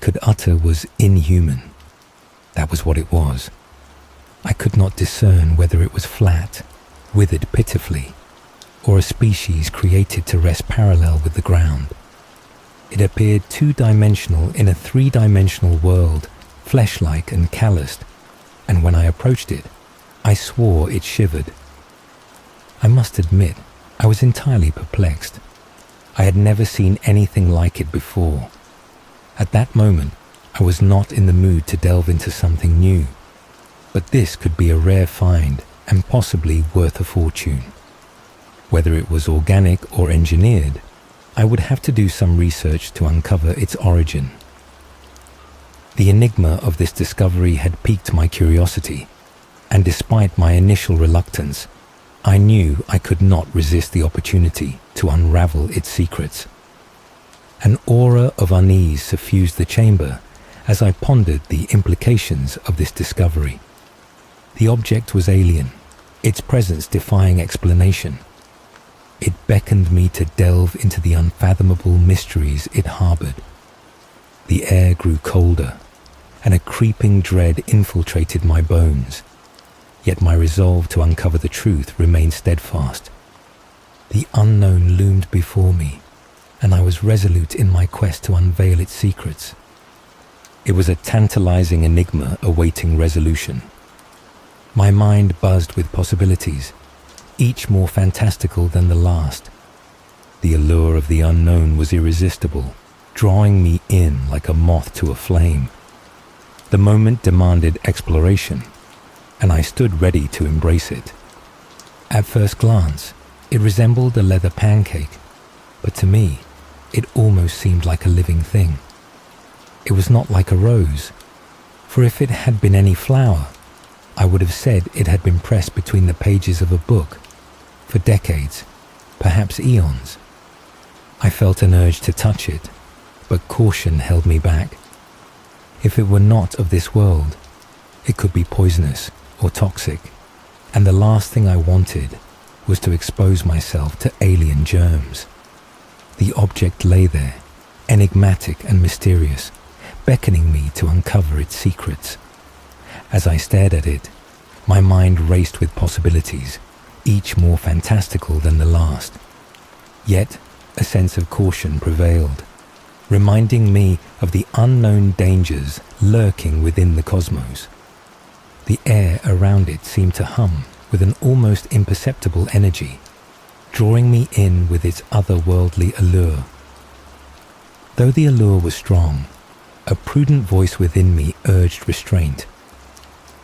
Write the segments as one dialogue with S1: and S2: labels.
S1: could utter was inhuman. That was what it was. I could not discern whether it was flat, withered pitifully, or a species created to rest parallel with the ground. It appeared two-dimensional in a three-dimensional world, flesh-like and calloused, and when I approached it, I swore it shivered. I must admit, I was entirely perplexed. I had never seen anything like it before. At that moment, I was not in the mood to delve into something new, but this could be a rare find and possibly worth a fortune. Whether it was organic or engineered, I would have to do some research to uncover its origin. The enigma of this discovery had piqued my curiosity, and despite my initial reluctance, I knew I could not resist the opportunity to unravel its secrets. An aura of unease suffused the chamber as I pondered the implications of this discovery. The object was alien, its presence defying explanation. It beckoned me to delve into the unfathomable mysteries it harbored. The air grew colder, and a creeping dread infiltrated my bones. Yet my resolve to uncover the truth remained steadfast. The unknown loomed before me, and I was resolute in my quest to unveil its secrets. It was a tantalizing enigma awaiting resolution. My mind buzzed with possibilities, each more fantastical than the last. The allure of the unknown was irresistible, drawing me in like a moth to a flame. The moment demanded exploration, and I stood ready to embrace it. At first glance, it resembled a leather pancake, but to me, it almost seemed like a living thing. It was not like a rose, for if it had been any flower, I would have said it had been pressed between the pages of a book for decades, perhaps eons. I felt an urge to touch it, but caution held me back. If it were not of this world, it could be poisonous or toxic, and the last thing I wanted was to expose myself to alien germs. The object lay there, enigmatic and mysterious, beckoning me to uncover its secrets. As I stared at it, my mind raced with possibilities, each more fantastical than the last. Yet, a sense of caution prevailed, reminding me of the unknown dangers lurking within the cosmos. The air around it seemed to hum with an almost imperceptible energy, drawing me in with its otherworldly allure. Though the allure was strong, a prudent voice within me urged restraint.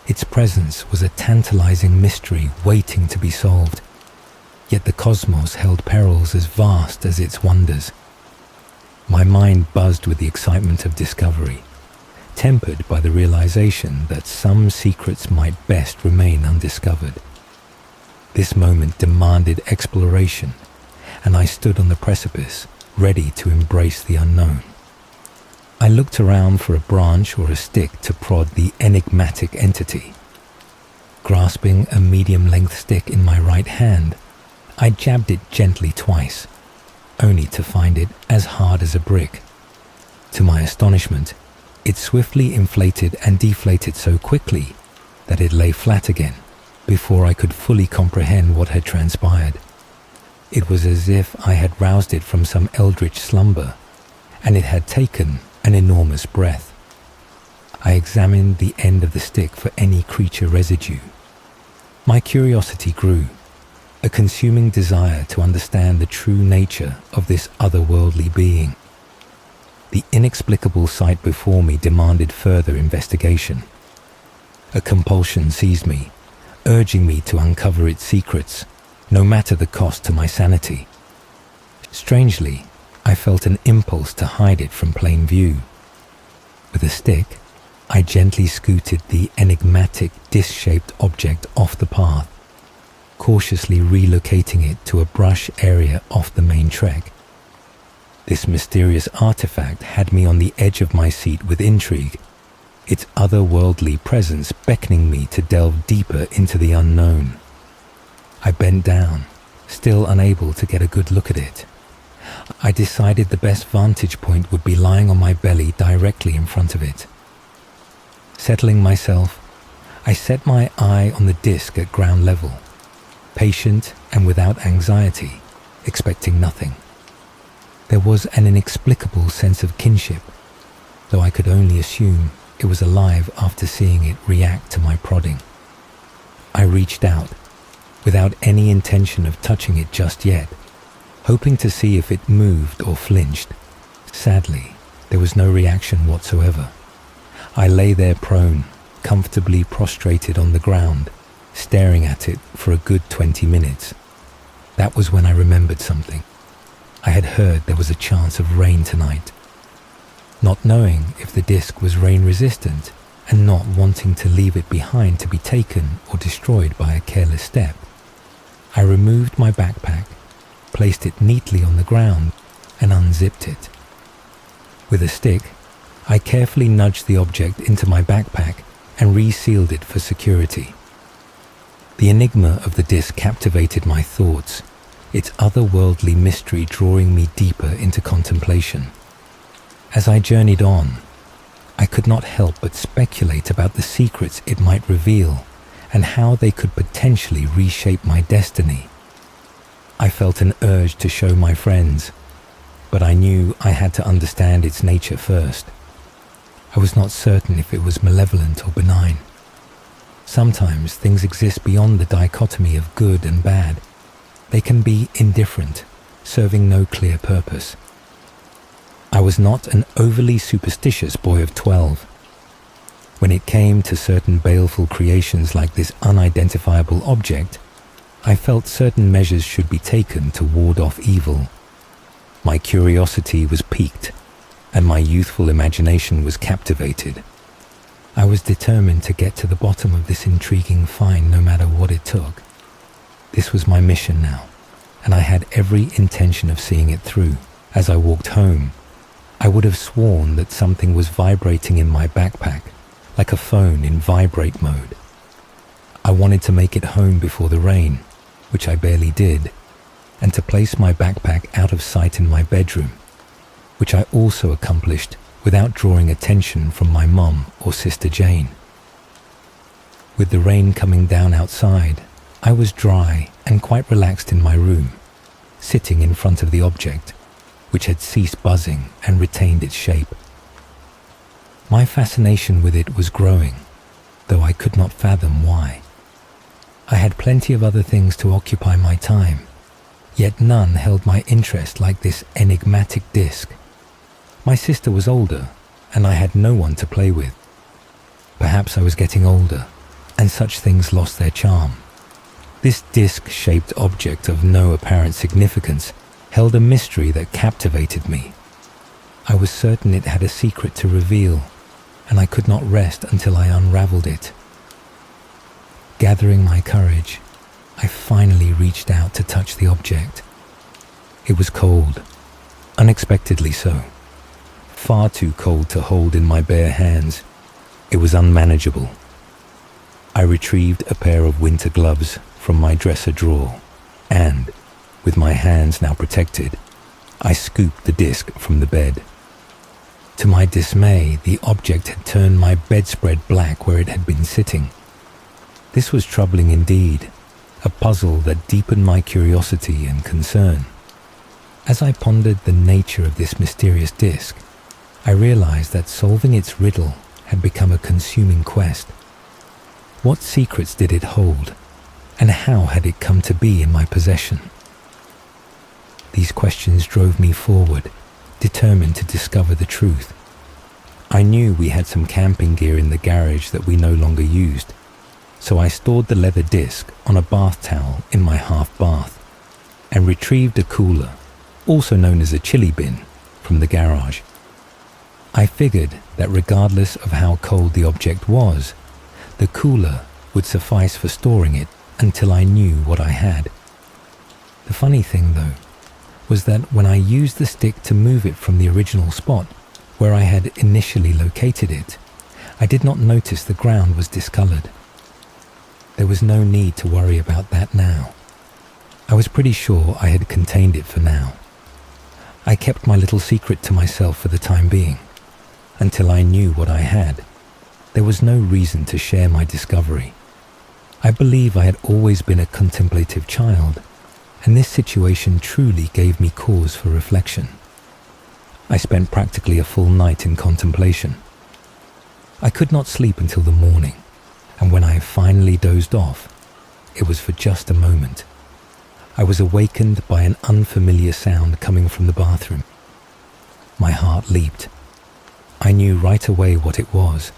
S1: Its presence was a tantalizing mystery waiting to be solved, yet the cosmos held perils as vast as its wonders. My mind buzzed with the excitement of discovery, tempered by the realization that some secrets might best remain undiscovered. This moment demanded exploration, and I stood on the precipice, ready to embrace the unknown. I looked around for a branch or a stick to prod the enigmatic entity. Grasping a medium-length stick in my right hand, I jabbed it gently twice, only to find it as hard as a brick. To my astonishment, it swiftly inflated and deflated so quickly that it lay flat again before I could fully comprehend what had transpired. It was as if I had roused it from some eldritch slumber, and it had taken an enormous breath. I examined the end of the stick for any creature residue. My curiosity grew, a consuming desire to understand the true nature of this otherworldly being. The inexplicable sight before me demanded further investigation. A compulsion seized me, urging me to uncover its secrets, no matter the cost to my sanity. Strangely, I felt an impulse to hide it from plain view. With a stick, I gently scooted the enigmatic disc-shaped object off the path, cautiously relocating it to a brush area off the main trek. This mysterious artifact had me on the edge of my seat with intrigue, its otherworldly presence beckoning me to delve deeper into the unknown. I bent down, still unable to get a good look at it. I decided the best vantage point would be lying on my belly directly in front of it. Settling myself, I set my eye on the disc at ground level, patient and without anxiety, expecting nothing. There was an inexplicable sense of kinship, though I could only assume it was alive after seeing it react to my prodding. I reached out, without any intention of touching it just yet, hoping to see if it moved or flinched. Sadly, there was no reaction whatsoever. I lay there prone, comfortably prostrated on the ground, staring at it for a good 20 minutes. That was when I remembered something. I had heard there was a chance of rain tonight. Not knowing if the disc was rain resistant and not wanting to leave it behind to be taken or destroyed by a careless step, I removed my backpack, placed it neatly on the ground, and unzipped it. With a stick, I carefully nudged the object into my backpack and resealed it for security. The enigma of the disc captivated my thoughts, its otherworldly mystery drawing me deeper into contemplation. As I journeyed on, I could not help but speculate about the secrets it might reveal and how they could potentially reshape my destiny. I felt an urge to show my friends, but I knew I had to understand its nature first. I was not certain if it was malevolent or benign. Sometimes things exist beyond the dichotomy of good and bad. They can be indifferent, serving no clear purpose. I was not an overly superstitious boy of 12. When it came to certain baleful creations like this unidentifiable object, I felt certain measures should be taken to ward off evil. My curiosity was piqued, and my youthful imagination was captivated. I was determined to get to the bottom of this intriguing find no matter what it took. This was my mission now, and I had every intention of seeing it through. As I walked home, I would have sworn that something was vibrating in my backpack, like a phone in vibrate mode. I wanted to make it home before the rain, which I barely did, and to place my backpack out of sight in my bedroom, which I also accomplished without drawing attention from my mum or sister Jane. With the rain coming down outside, I was dry and quite relaxed in my room, sitting in front of the object, which had ceased buzzing and retained its shape. My fascination with it was growing, though I could not fathom why. I had plenty of other things to occupy my time, yet none held my interest like this enigmatic disc. My sister was older, and I had no one to play with. Perhaps I was getting older, and such things lost their charm. This disc-shaped object of no apparent significance held a mystery that captivated me. I was certain it had a secret to reveal, and I could not rest until I unraveled it. Gathering my courage, I finally reached out to touch the object. It was cold, unexpectedly so. Far too cold to hold in my bare hands. It was unmanageable. I retrieved a pair of winter gloves from my dresser drawer, and, with my hands now protected, I scooped the disc from the bed. To my dismay, the object had turned my bedspread black where it had been sitting. This was troubling indeed, a puzzle that deepened my curiosity and concern. As I pondered the nature of this mysterious disc, I realized that solving its riddle had become a consuming quest. What secrets did it hold, and how had it come to be in my possession? These questions drove me forward, determined to discover the truth. I knew we had some camping gear in the garage that we no longer used, so I stored the leather disc on a bath towel in my half bath and retrieved a cooler, also known as a chili bin, from the garage. I figured that regardless of how cold the object was, the cooler would suffice for storing it until I knew what I had. The funny thing, though, was that when I used the stick to move it from the original spot where I had initially located it, I did not notice the ground was discolored. There was no need to worry about that now. I was pretty sure I had contained it for now. I kept my little secret to myself for the time being, until I knew what I had. There was no reason to share my discovery. I believe I had always been a contemplative child, and this situation truly gave me cause for reflection. I spent practically a full night in contemplation. I could not sleep until the morning, and when I finally dozed off, it was for just a moment. I was awakened by an unfamiliar sound coming from the bathroom. My heart leaped. I knew right away what it was,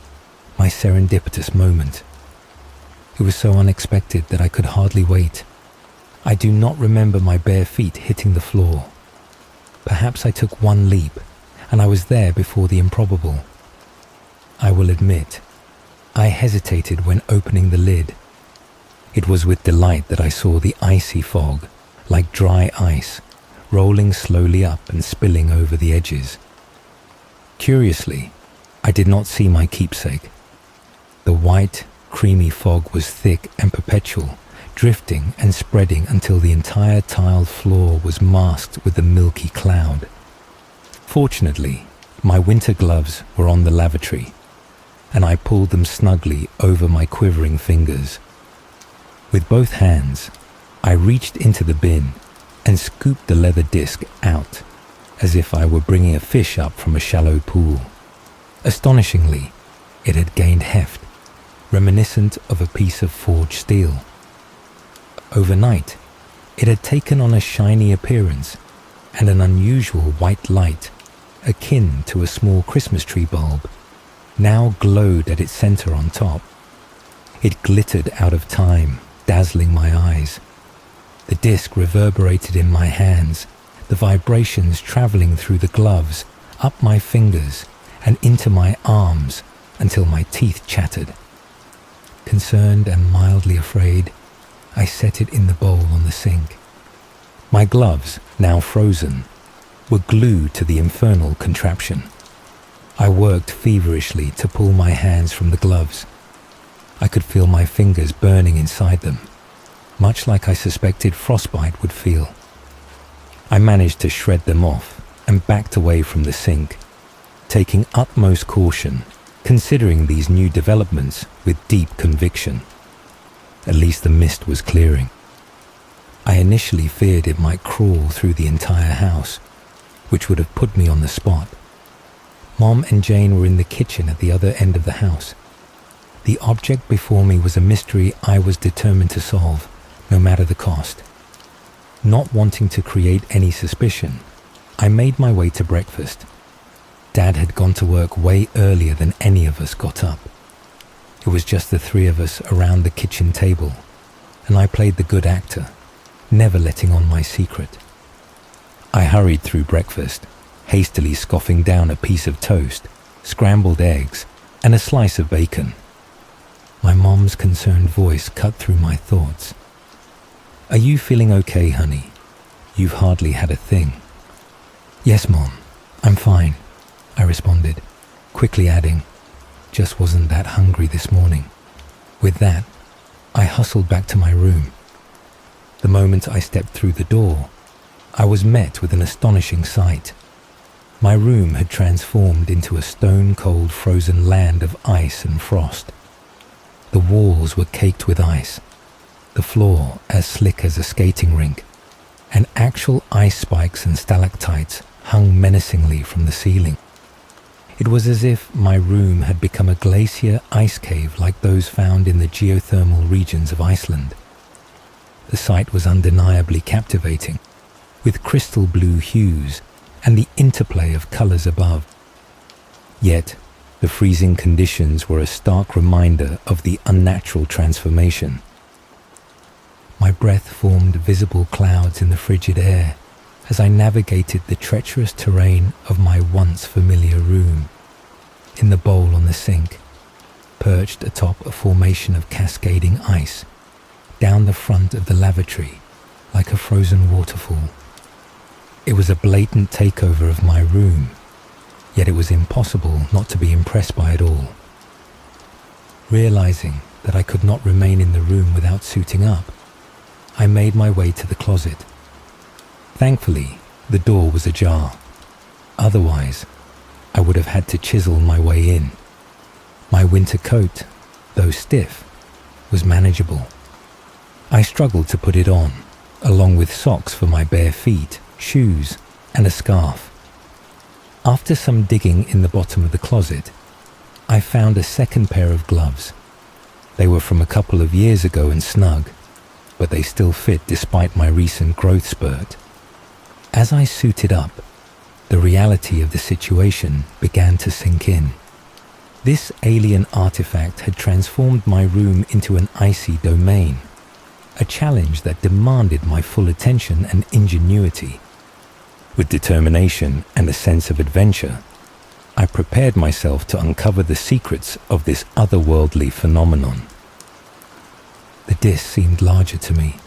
S1: my serendipitous moment. It was so unexpected that I could hardly wait. I do not remember my bare feet hitting the floor. Perhaps I took one leap, and I was there before the improbable. I will admit, I hesitated when opening the lid. It was with delight that I saw the icy fog, like dry ice, rolling slowly up and spilling over the edges. Curiously, I did not see my keepsake. The white, creamy fog was thick and perpetual, drifting and spreading until the entire tiled floor was masked with a milky cloud. Fortunately, my winter gloves were on the lavatory, and I pulled them snugly over my quivering fingers. With both hands, I reached into the bin and scooped the leather disc out, as if I were bringing a fish up from a shallow pool. Astonishingly, it had gained heft, reminiscent of a piece of forged steel. Overnight, it had taken on a shiny appearance and an unusual white light, akin to a small Christmas tree bulb, now glowed at its center on top. It glittered out of time, dazzling my eyes. The disc reverberated in my hands, the vibrations traveling through the gloves, up my fingers, and into my arms until my teeth chattered. Concerned and mildly afraid, I set it in the bowl on the sink. My gloves, now frozen, were glued to the infernal contraption. I worked feverishly to pull my hands from the gloves. I could feel my fingers burning inside them, much like I suspected frostbite would feel. I managed to shred them off and backed away from the sink, taking utmost caution, considering these new developments with deep conviction. At least the mist was clearing. I initially feared it might crawl through the entire house, which would have put me on the spot. Mom and Jane were in the kitchen at the other end of the house. The object before me was a mystery I was determined to solve, no matter the cost. Not wanting to create any suspicion, I made my way to breakfast. Dad had gone to work way earlier than any of us got up. It was just the three of us around the kitchen table, and I played the good actor, never letting on my secret. I hurried through breakfast, hastily scoffing down a piece of toast, scrambled eggs, and a slice of bacon. My mom's concerned voice cut through my thoughts. "Are you feeling okay, honey? You've hardly had a thing." "Yes, Mom, I'm fine," I responded, quickly adding, "Just wasn't that hungry this morning." With that, I hustled back to my room. The moment I stepped through the door, I was met with an astonishing sight. My room had transformed into a stone-cold frozen land of ice and frost. The walls were caked with ice, the floor as slick as a skating rink, and actual ice spikes and stalactites hung menacingly from the ceiling. It was as if my room had become a glacier ice cave like those found in the geothermal regions of Iceland. The sight was undeniably captivating, with crystal blue hues and the interplay of colors above. Yet, the freezing conditions were a stark reminder of the unnatural transformation. My breath formed visible clouds in the frigid air as I navigated the treacherous terrain of my once familiar room. In the bowl on the sink, perched atop a formation of cascading ice, down the front of the lavatory like a frozen waterfall. It was a blatant takeover of my room, yet it was impossible not to be impressed by it all. Realizing that I could not remain in the room without suiting up, I made my way to the closet. Thankfully, the door was ajar, otherwise, I would have had to chisel my way in. My winter coat, though stiff, was manageable. I struggled to put it on, along with socks for my bare feet, shoes, and a scarf. After some digging in the bottom of the closet, I found a second pair of gloves. They were from a couple of years ago and snug, but they still fit despite my recent growth spurt. As I suited up, the reality of the situation began to sink in. This alien artifact had transformed my room into an icy domain, a challenge that demanded my full attention and ingenuity. With determination and a sense of adventure, I prepared myself to uncover the secrets of this otherworldly phenomenon. The disc seemed larger to me.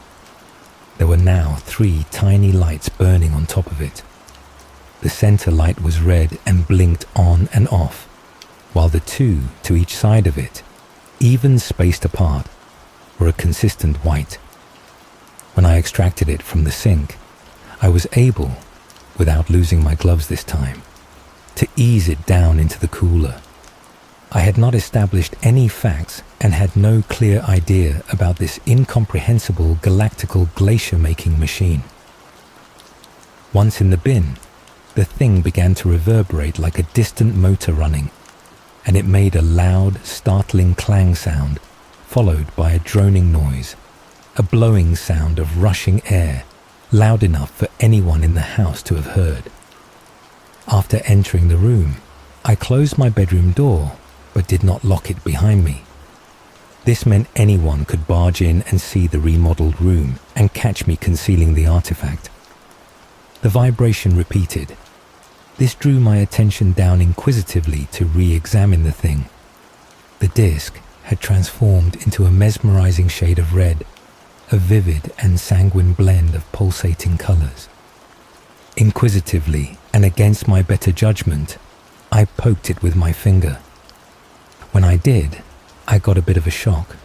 S1: There were now 3 tiny lights burning on top of it. The center light was red and blinked on and off, while the 2 to each side of it, even spaced apart, were a consistent white. When I extracted it from the sink, I was able, without losing my gloves this time, to ease it down into the cooler. I had not established any facts and had no clear idea about this incomprehensible galactical glacier-making machine. Once in the bin, the thing began to reverberate like a distant motor running, and it made a loud, startling clang sound, followed by a droning noise, a blowing sound of rushing air, loud enough for anyone in the house to have heard. After entering the room, I closed my bedroom door, but did not lock it behind me. This meant anyone could barge in and see the remodeled room and catch me concealing the artifact. The vibration repeated. This drew my attention down inquisitively to re-examine the thing. The disc had transformed into a mesmerizing shade of red, a vivid and sanguine blend of pulsating colors. Inquisitively, and against my better judgment, I poked it with my finger. When I did, I got a bit of a shock.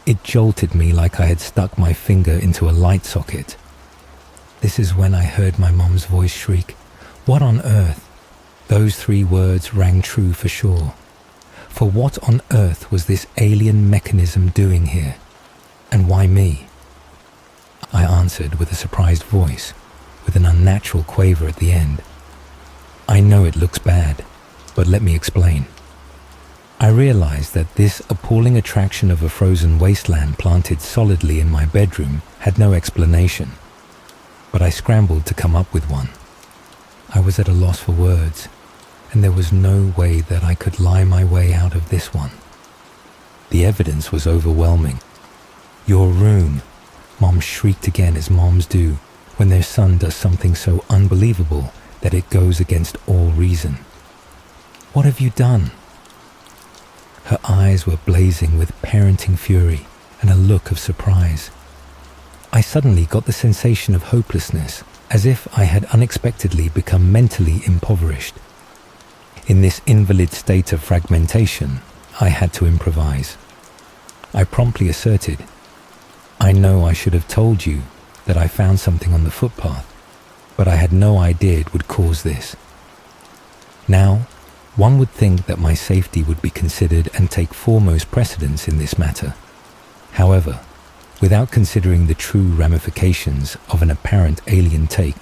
S1: It jolted me like I had stuck my finger into a light socket. This is when I heard my mom's voice shriek, "What on earth?" Those 3 words rang true for sure. For what on earth was this alien mechanism doing here? And why me? I answered with a surprised voice, with an unnatural quaver at the end. I know it looks bad, but let me explain. I realized that this appalling attraction of a frozen wasteland planted solidly in my bedroom had no explanation, but I scrambled to come up with one. I was at a loss for words, and there was no way that I could lie my way out of this one. The evidence was overwhelming. "Your room," Mom shrieked again as moms do when their son does something so unbelievable that it goes against all reason. "What have you done?" Her eyes were blazing with parenting fury and a look of surprise. I suddenly got the sensation of hopelessness, as if I had unexpectedly become mentally impoverished. In this invalid state of fragmentation, I had to improvise. I promptly asserted, "I know I should have told you that I found something on the footpath, but I had no idea it would cause this." Now, one would think that my safety would be considered and take foremost precedence in this matter. However, without considering the true ramifications of an apparent alien take,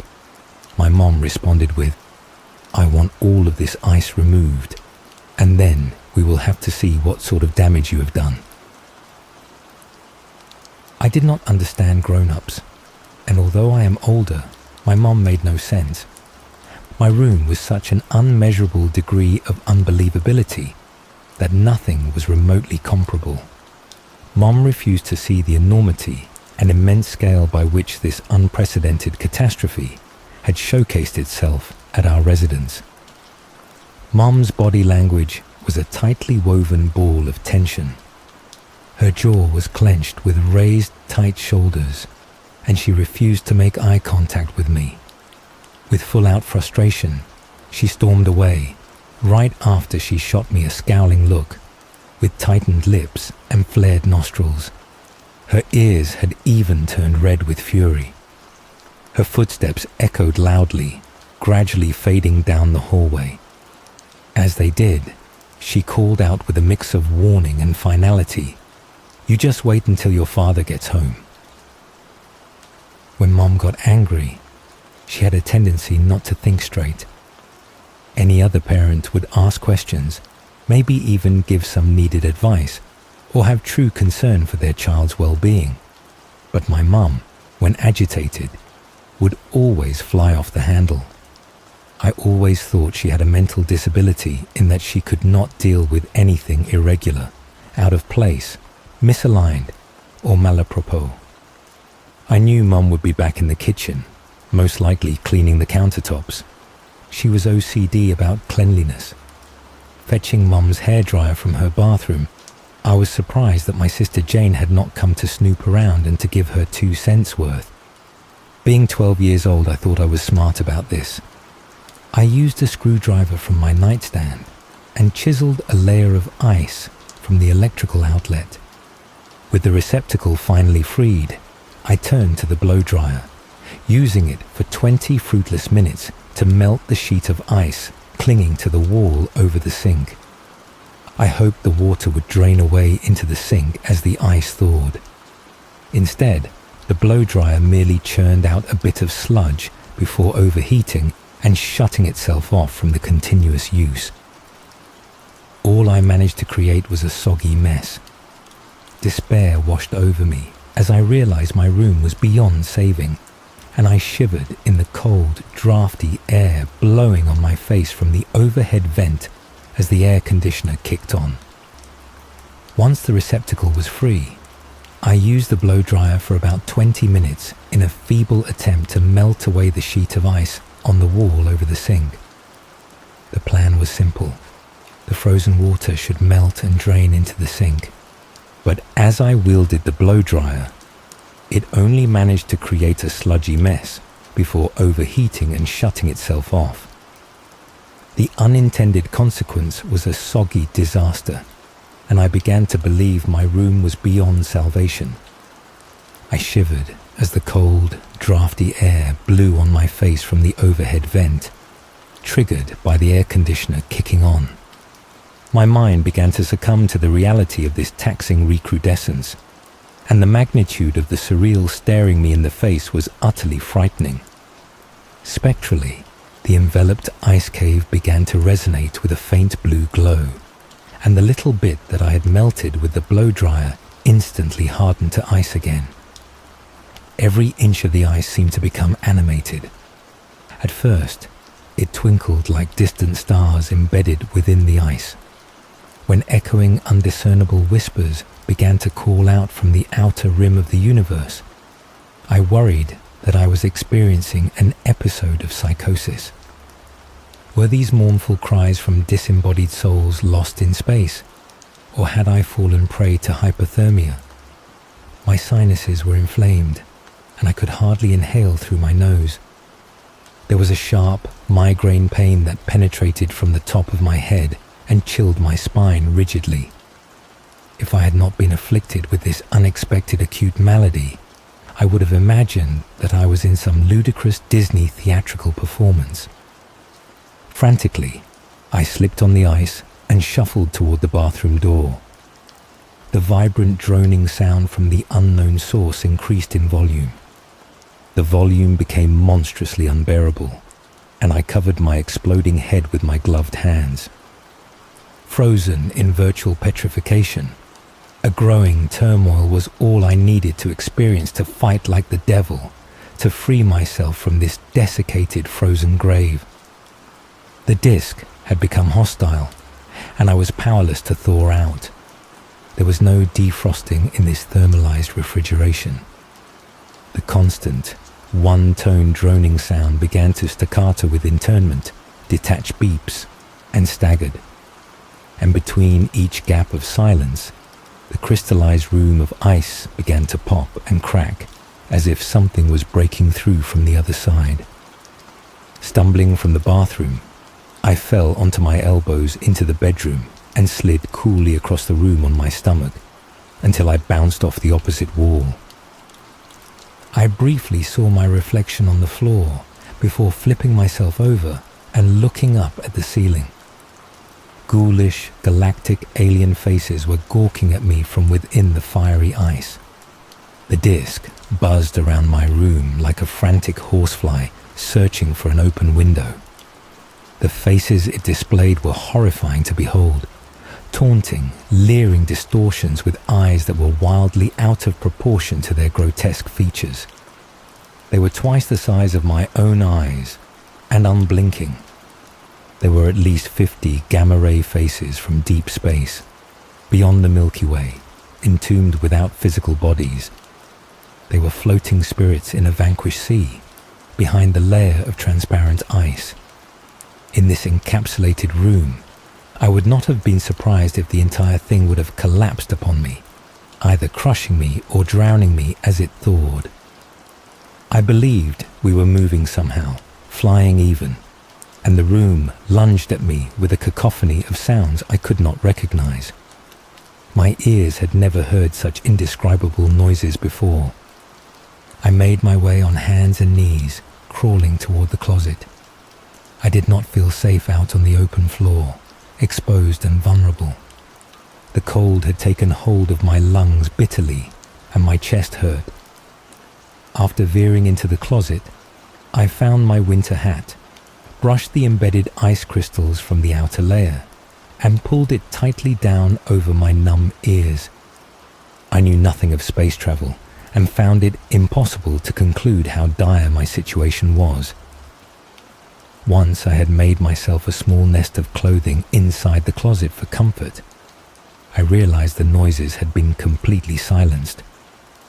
S1: my mom responded with, "I want all of this ice removed, and then we will have to see what sort of damage you have done." I did not understand grown-ups, and although I am older, my mom made no sense. My room was such an unmeasurable degree of unbelievability that nothing was remotely comparable. Mom refused to see the enormity and immense scale by which this unprecedented catastrophe had showcased itself at our residence. Mom's body language was a tightly woven ball of tension. Her jaw was clenched with raised, tight shoulders, and she refused to make eye contact with me. With full-out frustration, she stormed away, right after she shot me a scowling look, with tightened lips and flared nostrils. Her ears had even turned red with fury. Her footsteps echoed loudly, gradually fading down the hallway. As they did, she called out with a mix of warning and finality, "You just wait until your father gets home." When Mom got angry, she had a tendency not to think straight. Any other parent would ask questions, maybe even give some needed advice, or have true concern for their child's well-being. But my mum, when agitated, would always fly off the handle. I always thought she had a mental disability in that she could not deal with anything irregular, out of place, misaligned, or malapropos. I knew Mum would be back in the kitchen, most likely cleaning the countertops. She was OCD about cleanliness. Fetching Mum's hairdryer from her bathroom, I was surprised that my sister Jane had not come to snoop around and to give her 2 cents worth. Being 12 years old, I thought I was smart about this. I used a screwdriver from my nightstand and chiseled a layer of ice from the electrical outlet. With the receptacle finally freed, I turned to the blow dryer, using it for 20 fruitless minutes to melt the sheet of ice clinging to the wall over the sink. I hoped the water would drain away into the sink as the ice thawed. Instead, the blow dryer merely churned out a bit of sludge before overheating and shutting itself off from the continuous use. All I managed to create was a soggy mess. Despair washed over me as I realized my room was beyond saving, and I shivered in the cold, drafty air blowing on my face from the overhead vent as the air conditioner kicked on. Once the receptacle was free, I used the blow dryer for about 20 minutes in a feeble attempt to melt away the sheet of ice on the wall over the sink. The plan was simple. The frozen water should melt and drain into the sink. But as I wielded the blow dryer, it only managed to create a sludgy mess before overheating and shutting itself off. The unintended consequence was a soggy disaster, and I began to believe my room was beyond salvation. I shivered as the cold, drafty air blew on my face from the overhead vent, triggered by the air conditioner kicking on. My mind began to succumb to the reality of this taxing recrudescence, and the magnitude of the surreal staring me in the face was utterly frightening. Spectrally, the enveloped ice cave began to resonate with a faint blue glow, and the little bit that I had melted with the blow dryer instantly hardened to ice again. Every inch of the ice seemed to become animated. At first, it twinkled like distant stars embedded within the ice. When echoing, undiscernible whispers began to call out from the outer rim of the universe, I worried that I was experiencing an episode of psychosis. Were these mournful cries from disembodied souls lost in space, or had I fallen prey to hypothermia? My sinuses were inflamed, and I could hardly inhale through my nose. There was a sharp, migraine pain that penetrated from the top of my head and chilled my spine rigidly. If I had not been afflicted with this unexpected acute malady, I would have imagined that I was in some ludicrous Disney theatrical performance. Frantically, I slipped on the ice and shuffled toward the bathroom door. The vibrant droning sound from the unknown source increased in volume. The volume became monstrously unbearable, and I covered my exploding head with my gloved hands. Frozen in virtual petrification, a growing turmoil was all I needed to experience to fight like the devil, to free myself from this desiccated frozen grave. The disk had become hostile, and I was powerless to thaw out. There was no defrosting in this thermalized refrigeration. The constant, one-tone droning sound began to staccato with internment, detach beeps, and staggered. And between each gap of silence, the crystallized room of ice began to pop and crack, as if something was breaking through from the other side. Stumbling from the bathroom, I fell onto my elbows into the bedroom and slid coolly across the room on my stomach until I bounced off the opposite wall. I briefly saw my reflection on the floor, before flipping myself over and looking up at the ceiling. Ghoulish, galactic alien faces were gawking at me from within the fiery ice. The disc buzzed around my room like a frantic horsefly searching for an open window. The faces it displayed were horrifying to behold, taunting, leering distortions with eyes that were wildly out of proportion to their grotesque features. They were twice the size of my own eyes and unblinking. There were at least 50 gamma-ray faces from deep space, beyond the Milky Way, entombed without physical bodies. They were floating spirits in a vanquished sea, behind the layer of transparent ice. In this encapsulated room, I would not have been surprised if the entire thing would have collapsed upon me, either crushing me or drowning me as it thawed. I believed we were moving somehow, flying even, and the room lunged at me with a cacophony of sounds I could not recognize. My ears had never heard such indescribable noises before. I made my way on hands and knees, crawling toward the closet. I did not feel safe out on the open floor, exposed and vulnerable. The cold had taken hold of my lungs bitterly, and my chest hurt. After veering into the closet, I found my winter hat, brushed the embedded ice crystals from the outer layer, and pulled it tightly down over my numb ears. I knew nothing of space travel, and found it impossible to conclude how dire my situation was. Once I had made myself a small nest of clothing inside the closet for comfort. I realized the noises had been completely silenced,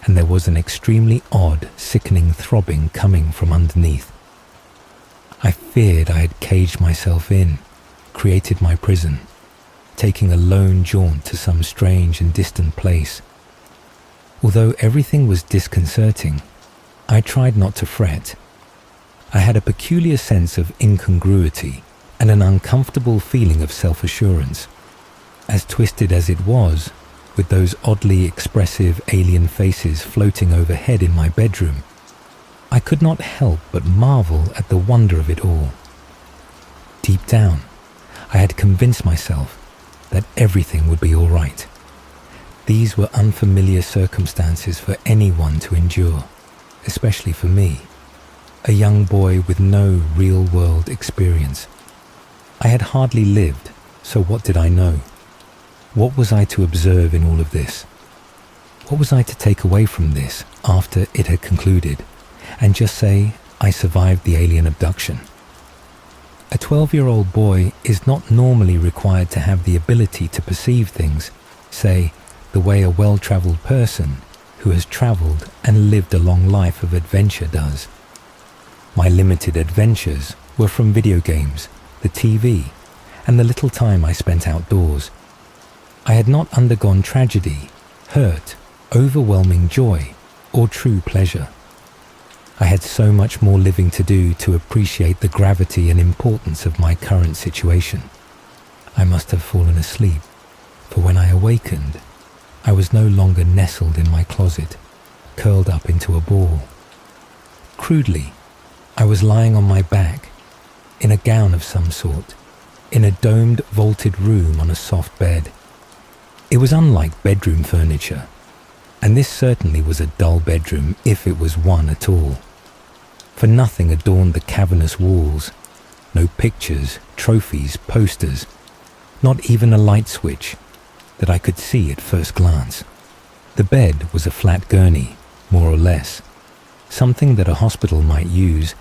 S1: and there was an extremely odd, sickening throbbing coming from underneath. I feared I had caged myself in, created my prison, taking a lone jaunt to some strange and distant place. Although everything was disconcerting, I tried not to fret. I had a peculiar sense of incongruity and an uncomfortable feeling of self-assurance. As twisted as it was, with those oddly expressive alien faces floating overhead in my bedroom, I could not help but marvel at the wonder of it all. Deep down, I had convinced myself that everything would be all right. These were unfamiliar circumstances for anyone to endure, especially for me, a young boy with no real-world experience. I had hardly lived, so what did I know? What was I to observe in all of this? What was I to take away from this after it had concluded, and just say, I survived the alien abduction? A 12-year-old boy is not normally required to have the ability to perceive things, say, the way a well-traveled person who has traveled and lived a long life of adventure does. My limited adventures were from video games, the TV, and the little time I spent outdoors. I had not undergone tragedy, hurt, overwhelming joy, or true pleasure. I had so much more living to do to appreciate the gravity and importance of my current situation. I must have fallen asleep, for when I awakened, I was no longer nestled in my closet, curled up into a ball. Crudely, I was lying on my back, in a gown of some sort, in a domed, vaulted room on a soft bed. It was unlike bedroom furniture, and this certainly was a dull bedroom if it was one at all. For nothing adorned the cavernous walls, no pictures, trophies, posters, not even a light switch that I could see at first glance. The bed was a flat gurney, more or less, something that a hospital might use,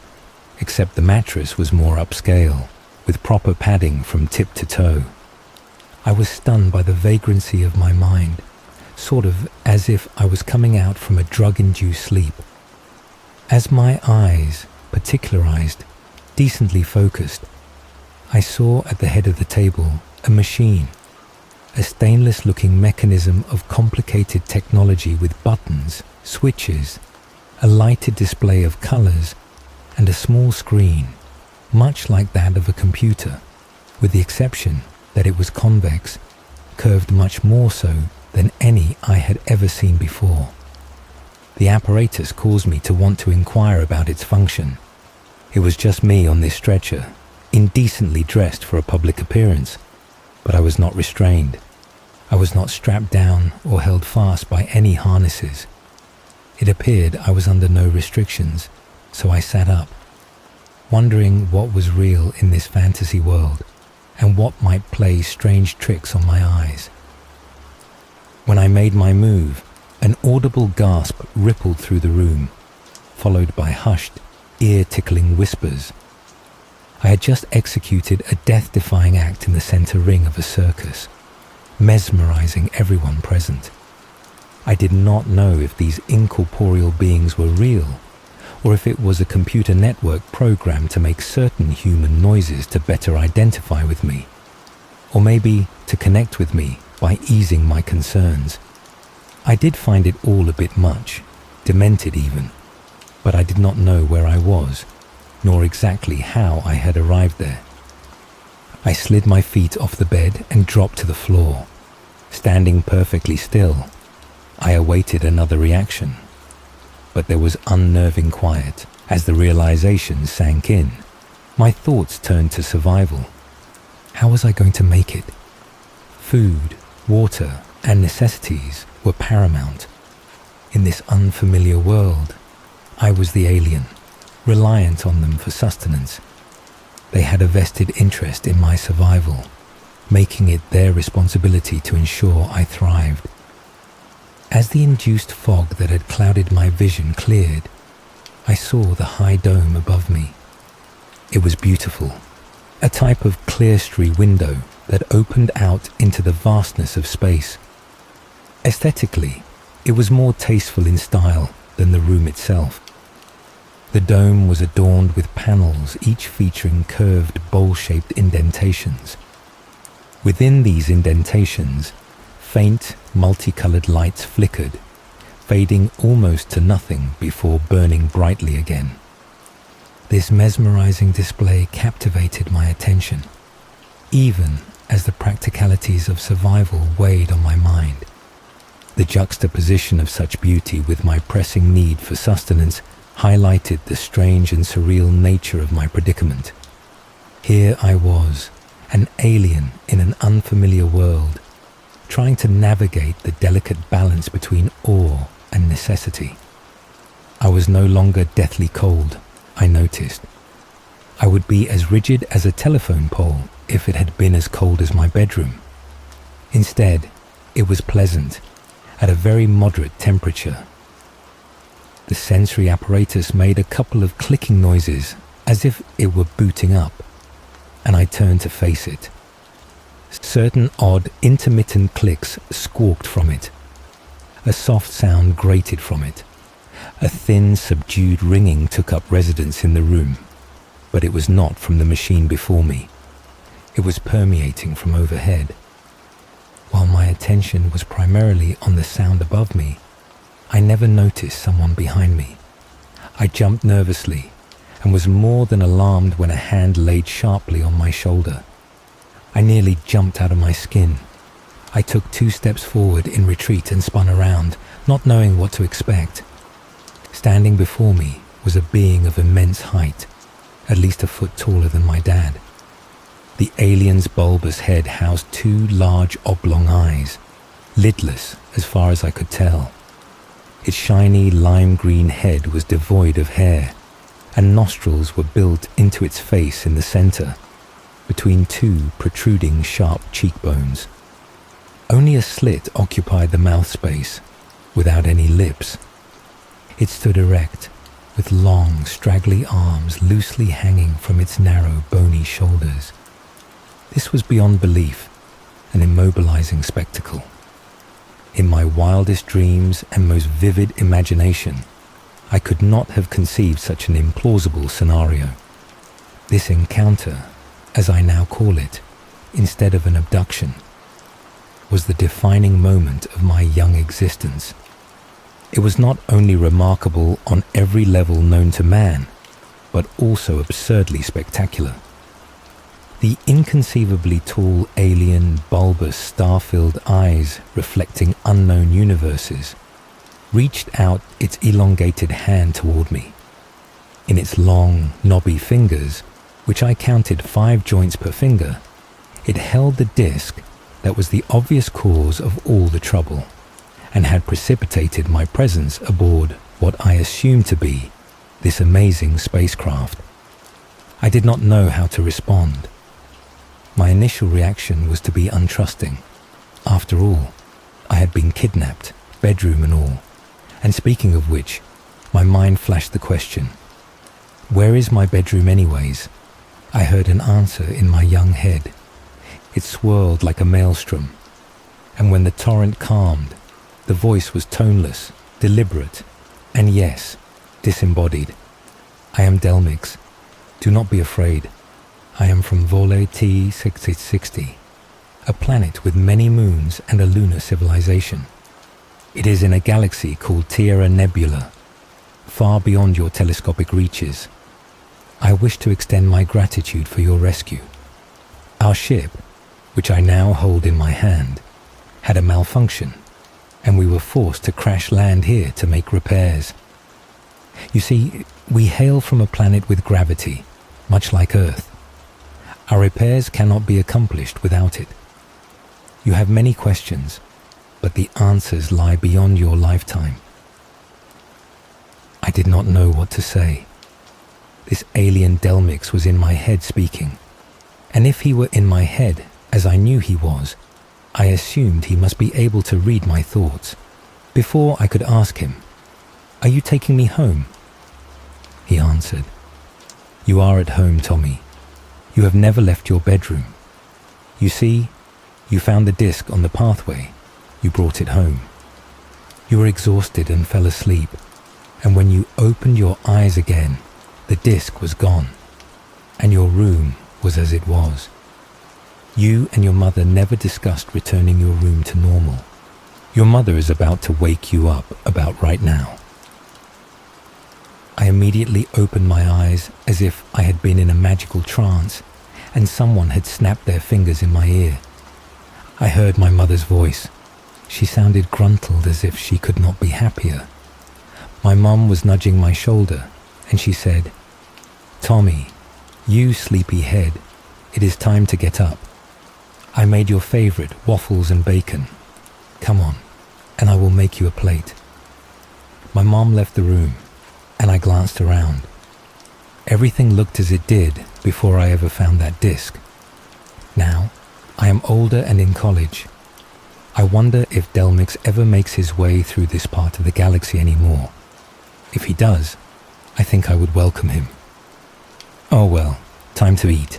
S1: except the mattress was more upscale, with proper padding from tip to toe. I was stunned by the vagrancy of my mind, sort of as if I was coming out from a drug-induced sleep. As my eyes, particularized, decently focused, I saw at the head of the table a machine, a stainless-looking mechanism of complicated technology with buttons, switches, a lighted display of colors, and a small screen, much like that of a computer, with the exception that it was convex, curved much more so than any I had ever seen before. The apparatus caused me to want to inquire about its function. It was just me on this stretcher, indecently dressed for a public appearance, but I was not restrained. I was not strapped down or held fast by any harnesses. It appeared I was under no restrictions, so I sat up, wondering what was real in this fantasy world and what might play strange tricks on my eyes. When I made my move, an audible gasp rippled through the room, followed by hushed, ear-tickling whispers. I had just executed a death-defying act in the center ring of a circus, mesmerizing everyone present. I did not know if these incorporeal beings were real, or if it was a computer network programmed to make certain human noises to better identify with me, or maybe to connect with me by easing my concerns. I did find it all a bit much, demented even, but I did not know where I was, nor exactly how I had arrived there. I slid my feet off the bed and dropped to the floor. Standing perfectly still, I awaited another reaction. But there was unnerving quiet as the realization sank in. My thoughts turned to survival. How was I going to make it? Food, water, and necessities were paramount. In this unfamiliar world, I was the alien, reliant on them for sustenance. They had a vested interest in my survival, making it their responsibility to ensure I thrived. As the induced fog that had clouded my vision cleared, I saw the high dome above me. It was beautiful, a type of clerestory window that opened out into the vastness of space. Aesthetically, it was more tasteful in style than the room itself. The dome was adorned with panels, each featuring curved, bowl-shaped indentations. Within these indentations, faint, multicolored lights flickered, fading almost to nothing before burning brightly again. This mesmerizing display captivated my attention, even as the practicalities of survival weighed on my mind. The juxtaposition of such beauty with my pressing need for sustenance highlighted the strange and surreal nature of my predicament. Here I was, an alien in an unfamiliar world, trying to navigate the delicate balance between awe and necessity. I was no longer deathly cold, I noticed. I would be as rigid as a telephone pole if it had been as cold as my bedroom. Instead, it was pleasant, at a very moderate temperature. The sensory apparatus made a couple of clicking noises as if it were booting up, and I turned to face it. Certain odd, intermittent clicks squawked from it. A soft sound grated from it. A thin, subdued ringing took up residence in the room, but it was not from the machine before me. It was permeating from overhead. While my attention was primarily on the sound above me, I never noticed someone behind me. I jumped nervously and was more than alarmed when a hand laid sharply on my shoulder. I nearly jumped out of my skin. I took 2 steps forward in retreat and spun around, not knowing what to expect. Standing before me was a being of immense height, at least a foot taller than my dad. The alien's bulbous head housed 2 large oblong eyes, lidless as far as I could tell. Its shiny lime green head was devoid of hair, and nostrils were built into its face in the center, between 2 protruding sharp cheekbones. Only a slit occupied the mouth space, without any lips. It stood erect, with long, straggly arms loosely hanging from its narrow, bony shoulders. This was beyond belief, an immobilizing spectacle. In my wildest dreams and most vivid imagination, I could not have conceived such an implausible scenario. This encounter, as I now call it, instead of an abduction, was the defining moment of my young existence. It was not only remarkable on every level known to man, but also absurdly spectacular. The inconceivably tall alien, bulbous, star-filled eyes reflecting unknown universes reached out its elongated hand toward me. In its long, knobby fingers, which I counted 5 joints per finger, it held the disk that was the obvious cause of all the trouble, and had precipitated my presence aboard what I assumed to be this amazing spacecraft. I did not know how to respond. My initial reaction was to be untrusting. After all, I had been kidnapped, bedroom and all. And speaking of which, my mind flashed the question, where is my bedroom anyways? I heard an answer in my young head. It swirled like a maelstrom, and when the torrent calmed, the voice was toneless, deliberate, and yes, disembodied. I am Delmix. Do not be afraid. I am from Vole T6660, a planet with many moons and a lunar civilization. It is in a galaxy called Tiara Nebula, far beyond your telescopic reaches. I wish to extend my gratitude for your rescue. Our ship, which I now hold in my hand, had a malfunction, and we were forced to crash land here to make repairs. You see, we hail from a planet with gravity, much like Earth. Our repairs cannot be accomplished without it. You have many questions, but the answers lie beyond your lifetime. I did not know what to say. This alien Delmix was in my head speaking, and if he were in my head, as I knew he was, I assumed he must be able to read my thoughts. Before I could ask him, "Are you taking me home?" He answered, "You are at home, Tommy. You have never left your bedroom. You see, you found the disc on the pathway. You brought it home. You were exhausted and fell asleep, and when you opened your eyes again, the disc was gone, and your room was as it was. You and your mother never discussed returning your room to normal. Your mother is about to wake you up about right now." I immediately opened my eyes as if I had been in a magical trance, and someone had snapped their fingers in my ear. I heard my mother's voice. She sounded gruntled as if she could not be happier. My mum was nudging my shoulder, and she said, "Tommy, you sleepy head, it is time to get up. I made your favorite waffles and bacon. Come on, and I will make you a plate." My mom left the room, and I glanced around. Everything looked as it did before I ever found that disc. Now, I am older and in college. I wonder if Delmix ever makes his way through this part of the galaxy anymore. If he does, I think I would welcome him. Oh well, time to eat.